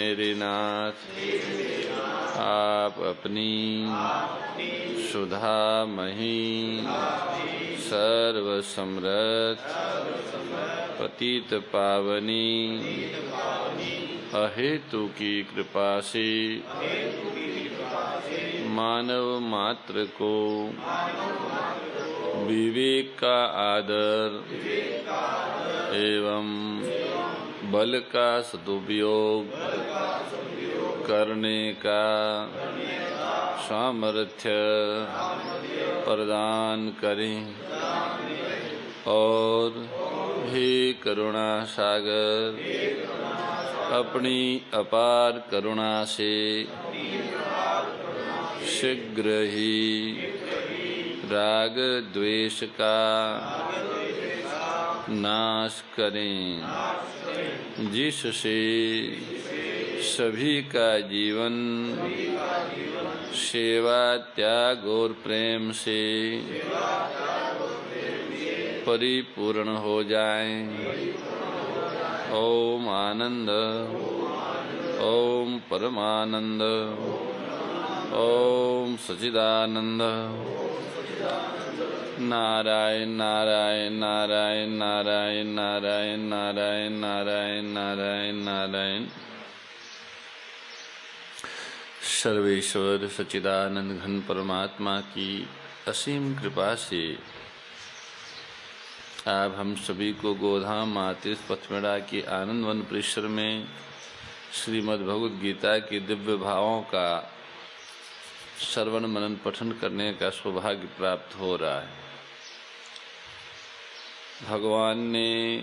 मेरे नाथ आप अपनी सुधा मही सर्व समृत पतित पावनी अहेतु की कृपा से मानव मात्र को विवेक का आदर एवं बल का सदुपयोग करने का सामर्थ्य प्रदान करें और हे करुणा सागर अपनी अपार करुणा से शीघ्र ही राग द्वेष का नाश करें, जिससे सभी का जीवन सेवा त्याग और प्रेम से परिपूर्ण हो जाए। ओम आनंद, ओम परमानंद, ओम सच्चिदानंद। नारायण नारायण नारायण नारायण नारायण नारायण नारायण नारायण नारायण। सर्वेश्वर सच्चिदानंद घन परमात्मा की असीम कृपा से आप हम सभी को गोधाम मातीर्थ पथमेड़ा के आनंदवन परिसर में श्रीमद् भगवद गीता के दिव्य भावों का श्रवण मनन पठन करने का सौभाग्य प्राप्त हो रहा है। भगवान ने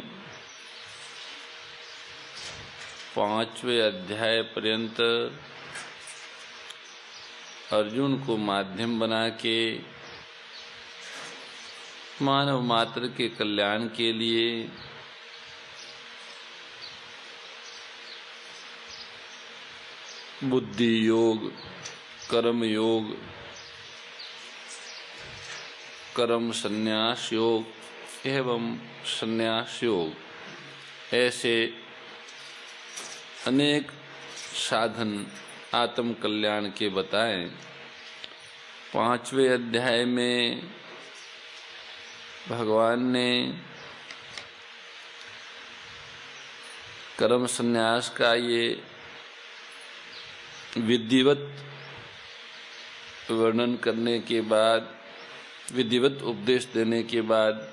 5वें अध्याय पर्यंत अर्जुन को माध्यम बना के मानव मात्र के कल्याण के लिए बुद्धि योग, कर्म योग, कर्म संन्यास योग एवं संन्यास योग ऐसे अनेक साधन आत्म कल्याण के बताएं। 5वें अध्याय में भगवान ने कर्म संन्यास का ये विधिवत वर्णन करने के बाद, विधिवत उपदेश देने के बाद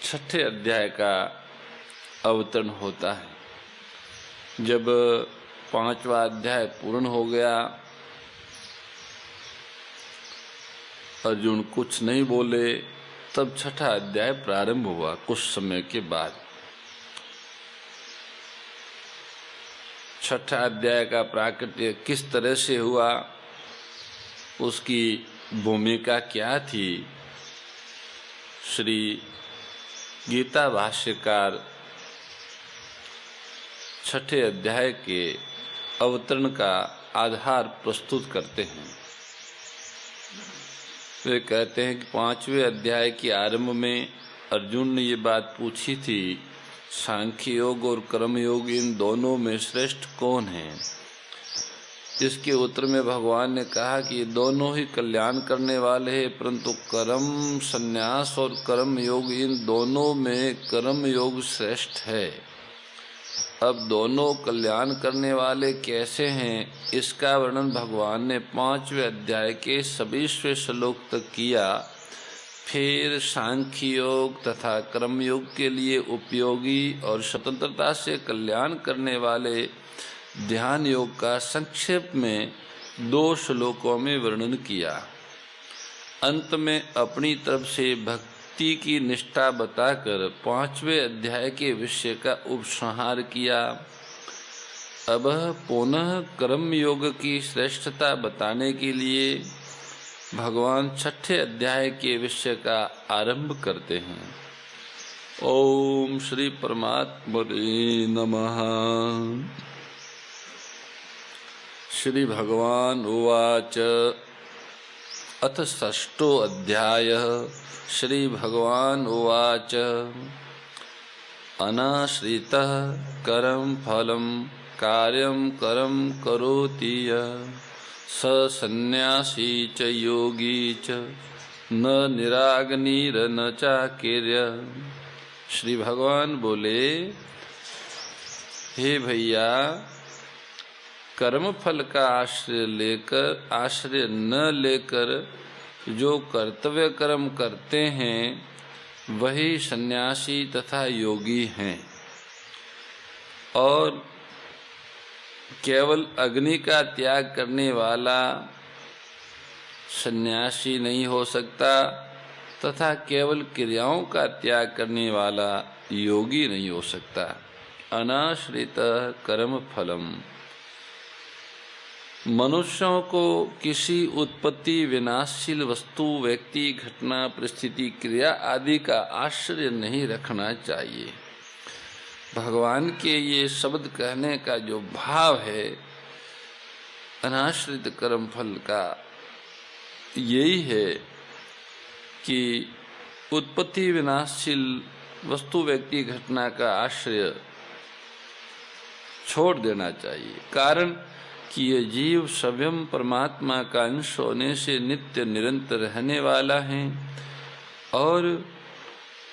6ठे अध्याय का अवतरण होता है। जब 5वां अध्याय पूर्ण हो गया, अर्जुन कुछ नहीं बोले, तब 6ठा अध्याय प्रारंभ हुआ। कुछ समय के बाद 6ठा अध्याय का प्राकट्य किस तरह से हुआ, उसकी भूमिका क्या थी, श्री गीता भाष्यकार 6ठे अध्याय के अवतरण का आधार प्रस्तुत करते हैं। वे कहते हैं कि 5वें अध्याय के आरंभ में अर्जुन ने ये बात पूछी थी, सांख्य योग और कर्म योग इन दोनों में श्रेष्ठ कौन है। इसके उत्तर में भगवान ने कहा कि ये दोनों ही कल्याण करने वाले हैं, परंतु कर्म संन्यास और कर्म योग इन दोनों में कर्म योग श्रेष्ठ है। अब दोनों कल्याण करने वाले कैसे हैं, इसका वर्णन भगवान ने 5वें अध्याय के 26वें श्लोक तक किया। फिर सांख्य योग तथा कर्म योग के लिए उपयोगी और स्वतंत्रता से कल्याण करने वाले ध्यान योग का संक्षेप में 2 श्लोकों में वर्णन किया। अंत में अपनी तरफ से भक्ति की निष्ठा बताकर 5वें अध्याय के विषय का उपसंहार किया। अब पुनः कर्म योग की श्रेष्ठता बताने के लिए भगवान 6ठे अध्याय के विषय का आरंभ करते हैं। ओम श्री परमात्मने नमः। श्री भगवान उवाच अथ 6ठो अध्याय। श्री भगवान उवाच अनाश्रितः कर्म फलं कार्यं करम करोति यः स सन्न्यासी च योगी च न निरागनीर न चाकिर्य। श्री भगवान बोले, हे भैया, कर्म फल का आश्रय न लेकर जो कर्तव्य कर्म करते हैं वही सन्यासी तथा योगी हैं। और केवल अग्नि का त्याग करने वाला सन्यासी नहीं हो सकता तथा केवल क्रियाओं का त्याग करने वाला योगी नहीं हो सकता। अनाश्रित कर्म फलम। मनुष्यों को किसी उत्पत्ति विनाशशील वस्तु, व्यक्ति, घटना, परिस्थिति, क्रिया आदि का आश्रय नहीं रखना चाहिए। भगवान के ये शब्द कहने का जो भाव है अनाश्रित कर्म फल का, यही है कि उत्पत्ति विनाशशील वस्तु, व्यक्ति, घटना का आश्रय छोड़ देना चाहिए। कारण कि ये जीव स्वयं परमात्मा का अंश होने से नित्य निरंतर रहने वाला है और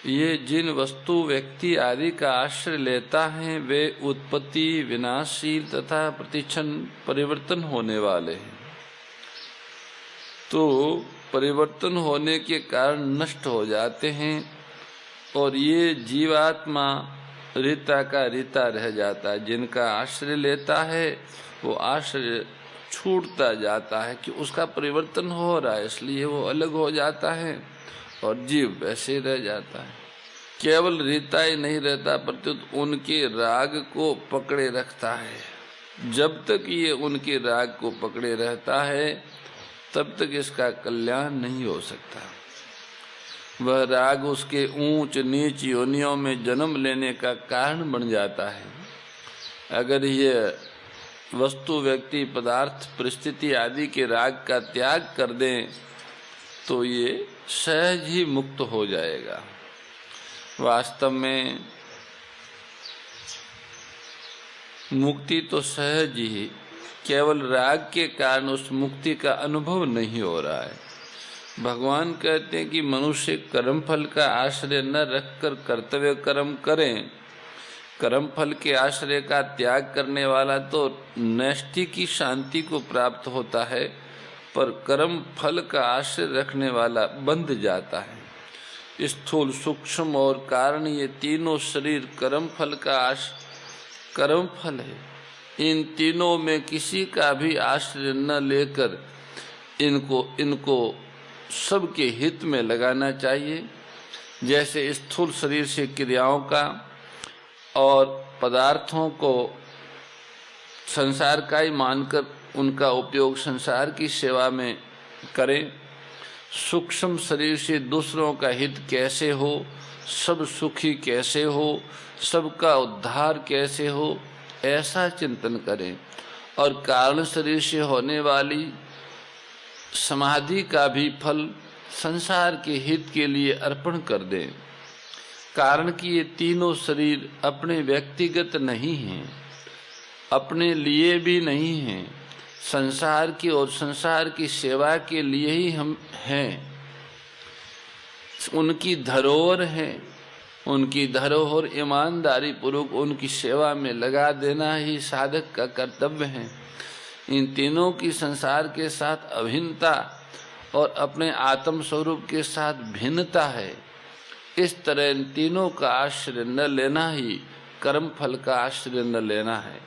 ये जिन वस्तु, व्यक्ति आदि का आश्रय लेता है वे उत्पत्ति, विनाशशील तथा प्रतिक्षण परिवर्तन होने वाले हैं। तो परिवर्तन होने के कारण नष्ट हो जाते हैं और ये जीवात्मा रीता का रीता रह जाता है। जिनका आश्रय लेता है वो आश्रय छूटता जाता है कि उसका परिवर्तन हो रहा है, इसलिए वो अलग हो जाता है और जीव वैसे रह जाता है। केवल रीता ही नहीं रहता प्रत्युत उनके राग को पकड़े रखता है। जब तक ये उनके राग को पकड़े रहता है तब तक इसका कल्याण नहीं हो सकता। वह राग उसके ऊंच नीच योनियों में जन्म लेने का कारण बन जाता है। अगर ये वस्तु, व्यक्ति, पदार्थ, परिस्थिति आदि के राग का त्याग कर दें तो ये सहज ही मुक्त हो जाएगा। वास्तव में मुक्ति तो सहज ही, केवल राग के कारण उस मुक्ति का अनुभव नहीं हो रहा है। भगवान कहते हैं कि मनुष्य कर्म फल का आश्रय न रखकर कर्तव्य कर्म करें। कर्म फल के आश्रय का त्याग करने वाला तो नैष्ठि की शांति को प्राप्त होता है, पर कर्म फल का आश्रय रखने वाला बंध जाता है। स्थूल, सूक्ष्म और कारण, ये तीनों शरीर कर्म फल है। इन तीनों में किसी का भी आश्रय न लेकर इनको सबके हित में लगाना चाहिए। जैसे स्थूल शरीर से क्रियाओं का और पदार्थों को संसार का ही मानकर उनका उपयोग संसार की सेवा में करें। सूक्ष्म शरीर से दूसरों का हित कैसे हो, सब सुखी कैसे हो, सबका उद्धार कैसे हो, ऐसा चिंतन करें। और कारण शरीर से होने वाली समाधि का भी फल संसार के हित के लिए अर्पण कर दें। कारण कि ये तीनों शरीर अपने व्यक्तिगत नहीं हैं, अपने लिए भी नहीं हैं, संसार की और संसार की सेवा के लिए ही हम हैं। उनकी धरोहर है, उनकी धरोहर ईमानदारी पूर्वक उनकी सेवा में लगा देना ही साधक का कर्तव्य है। इन तीनों की संसार के साथ अभिन्नता और अपने आत्म स्वरूप के साथ भिन्नता है। इस तरह इन तीनों का आश्रय न लेना ही कर्म फल का आश्रय न लेना है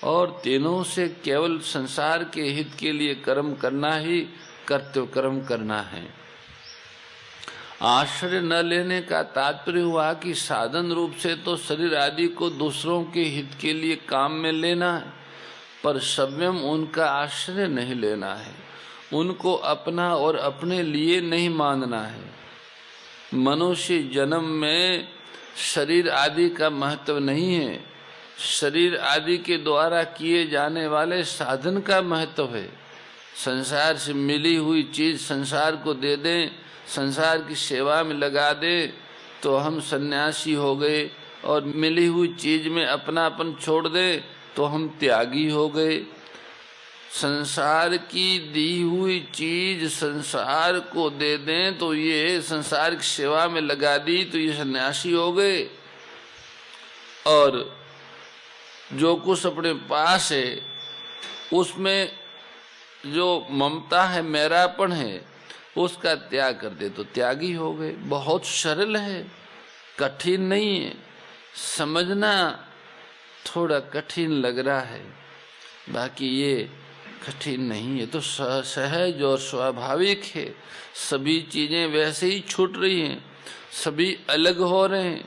और तीनों से केवल संसार के हित के लिए कर्म करना ही कर्तव्य कर्म करना है। आश्रय न लेने का तात्पर्य हुआ कि साधन रूप से तो शरीर आदि को दूसरों के हित के लिए काम में लेना है, पर स्वयं उनका आश्रय नहीं लेना है, उनको अपना और अपने लिए नहीं मानना है। मनुष्य जन्म में शरीर आदि का महत्व नहीं है, शरीर आदि के द्वारा किए जाने वाले साधन का महत्व है। संसार से मिली हुई चीज संसार को दे दें, संसार की सेवा में लगा दें तो हम सन्यासी हो गए, और मिली हुई चीज में अपनापन छोड़ दें तो हम त्यागी हो गए। संसार की दी हुई चीज संसार को दे दें तो ये संसार की सेवा में लगा दी तो ये सन्यासी हो गए। और जो कुछ अपने पास है उसमें जो ममता है, मेरापन है, उसका त्याग कर दे तो त्यागी हो गए। बहुत सरल है, कठिन नहीं है। समझना थोड़ा कठिन लग रहा है, बाकी ये कठिन नहीं है, तो सहज और स्वाभाविक है। सभी चीजें वैसे ही छूट रही हैं, सभी अलग हो रहे हैं।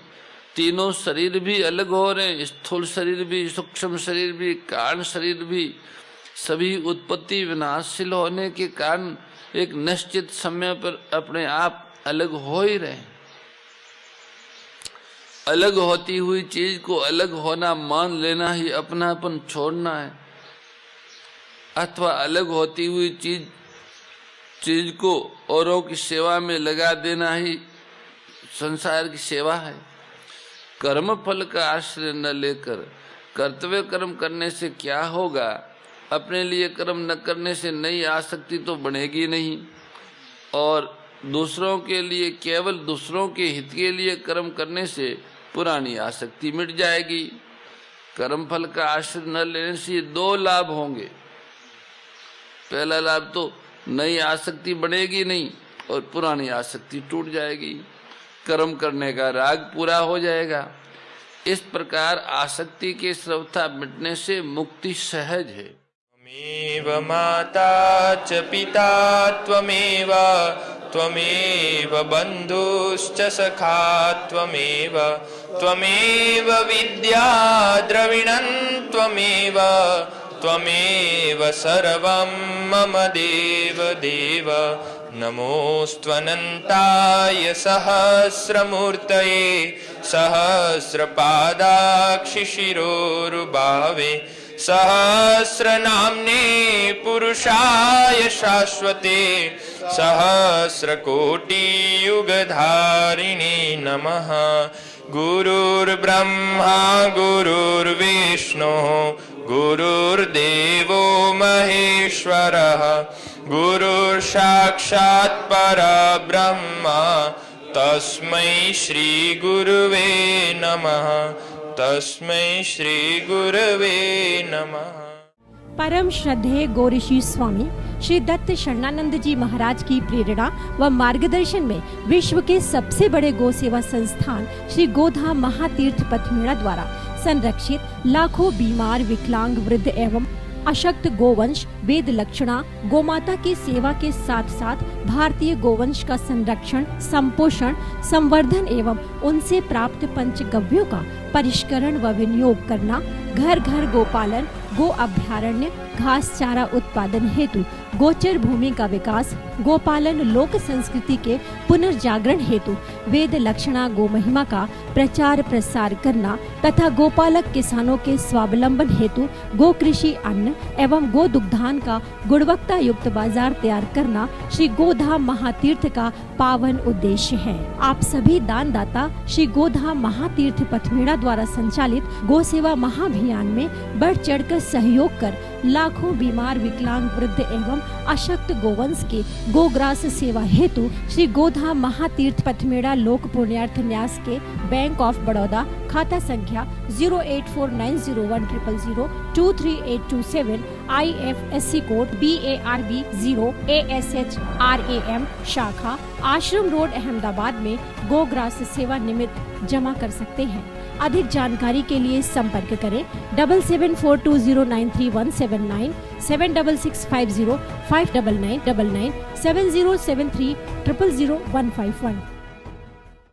तीनों शरीर भी अलग हो रहे हैं, स्थूल शरीर भी, सूक्ष्म शरीर भी, कारण शरीर भी, सभी उत्पत्ति विनाशशील होने के कारण एक निश्चित समय पर अपने आप अलग हो ही रहे हैं। अलग होती हुई चीज को अलग होना मान लेना ही अपनापन छोड़ना है, अथवा अलग होती हुई चीज को औरों की सेवा में लगा देना ही संसार की सेवा है। कर्म फल का आश्रय न लेकर कर्तव्य कर्म करने से क्या होगा? अपने लिए कर्म न करने से नई आसक्ति तो बनेगी नहीं, और दूसरों के लिए, केवल दूसरों के हित के लिए कर्म करने से पुरानी आसक्ति मिट जाएगी। कर्म फल का आश्रय न लेने से दो लाभ होंगे। पहला लाभ तो नई आसक्ति बनेगी नहीं और पुरानी आसक्ति टूट जाएगी, कर्म करने का राग पूरा हो जाएगा। इस प्रकार आसक्ति के सर्वथा मिटने से मुक्ति सहज है। त्वमेव माता च पिता त्वमेव, त्वमेव बन्धुश्च सखा त्वमेव, त्वमेव विद्या द्रविणं त्वमेव, त्वमेव सर्वं मम देव देव। नमोऽस्त्वनन्ताय सहस्रमूर्तये, सहस्रपादाक्षिशिरोरुबावे, सहस्रनाम्ने पुरुषाय शाश्वते, सहस्रकोटियुगधारिणे नमः। गुरुर्ब्रह्मा गुरुर्विष्णुः गुरुर्देवो महेश्वरः, गुरुर्साक्षात् परब्रह्म, तस्मै श्री गुरुवे नमः, तस्मै श्री गुरुवे नमः। परम श्रद्धेय गौरीशी स्वामी श्री दत्त शरणानंद जी महाराज की प्रेरणा व मार्गदर्शन में विश्व के सबसे बड़े गौ सेवा संस्थान श्री गोधाम महातीर्थ पथमेड़ा द्वारा संरक्षित लाखों बीमार, विकलांग, वृद्ध एवं अशक्त गोवंश वेद लक्षणा गोमाता की सेवा के साथ साथ भारतीय गोवंश का संरक्षण, संपोषण, संवर्धन एवं उनसे प्राप्त पंचगव्यों का परिष्करण व विनियोग करना, घर घर गोपालन, गो अभ्यारण्य, घास चारा उत्पादन हेतु गोचर भूमि का विकास, गोपालन लोक संस्कृति के पुनर्जागरण हेतु वेद लक्षणा गो महिमा का प्रचार प्रसार करना तथा गोपालक किसानों के स्वावलंबन हेतु गो कृषि अन्न एवं गो दुग्धान का गुणवत्ता युक्त बाजार तैयार करना श्री गोधाम महातीर्थ का पावन उद्देश्य है। आप सभी दानदाता श्री गोधाम महातीर्थ पथमेड़ा द्वारा संचालित गो सेवा महाअभियान में बढ़ चढ़कर सहयोग कर लाखों बीमार, विकलांग, वृद्ध एवं अशक्त गोवंश के गोग्रास सेवा हेतु श्री गोधाम महातीर्थ पथमेड़ा लोक पुण्यार्थ न्यास के बैंक ऑफ बड़ौदा खाता संख्या 084901000238827 IFSC कोड BARB 0 ASHRAM शाखा आश्रम रोड अहमदाबाद में गोग्रास सेवा निमित्त जमा कर सकते हैं। अधिक जानकारी के लिए संपर्क करें 7742093179 7665059999 7073000151।